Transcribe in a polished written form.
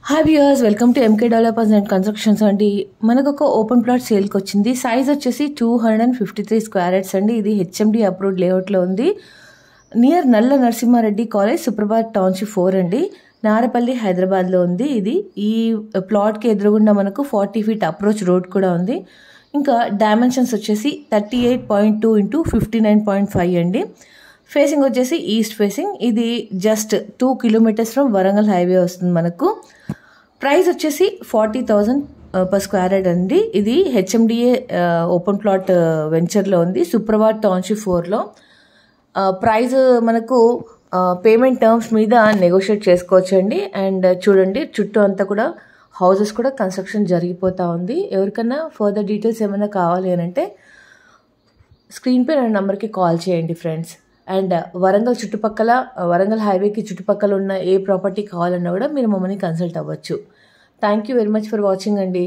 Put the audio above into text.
Hi viewers, welcome to MK developers and constructions అండి. మనకు ఒక ఓపెన్ ప్లాట్ సేల్కి వచ్చింది. సైజ్ వచ్చేసి 253 స్క్వేర్ యార్డ్స్ అండి. ఇది హెచ్ఎండి అప్రూవ్డ్ లేఅవుట్లో ఉంది. నియర్ నల్ల నరసింహారెడ్డి కాలేజ్, సుప్రభాత్ టౌన్షిప్ 4 అండి. నారపల్లి, హైదరాబాద్లో ఉంది. ఈ ప్లాట్కి ఎదురుగుండా మనకు 40 feet అప్రోచ్ రోడ్ కూడా ఉంది. ఇంకా డైమెన్షన్స్ వచ్చేసి 38.2 into 59.5 అండి. ఫేసింగ్ వచ్చేసి ఈస్ట్ ఫేసింగ్. ఇది just 2 kilometers from Warangal highway వస్తుంది మనకు. ప్రైస్ వచ్చేసి 40,000 per square యార్డ్ అండి. ఇది హెచ్ఎండిఏ ఓపెన్ ప్లాట్ వెంచర్లో ఉంది, సుప్రభాత్ టౌన్షిప్ 4లో. ప్రైస్ మనకు పేమెంట్ టర్మ్స్ మీద నెగోషియేట్ చేసుకోవచ్చు అండి. అండ్ చూడండి, చుట్టూ అంతా కూడా హౌసెస్ కూడా కన్స్ట్రక్షన్ జరిగిపోతూ ఉంది. ఎవరికైనా ఫర్దర్ డీటెయిల్స్ ఏమైనా కావాలి అని అంటే స్క్రీన్పై నా నెంబర్కి కాల్ చేయండి ఫ్రెండ్స్. అండ్ వరంగల్ చుట్టుపక్కల, వరంగల్ హైవేకి చుట్టుపక్కల ఉన్న ఏ ప్రాపర్టీ కావాలన్నా కూడా మీరు మమ్మల్ని కన్సల్ట్ అవ్వచ్చు. Thank you very much for watching అండి.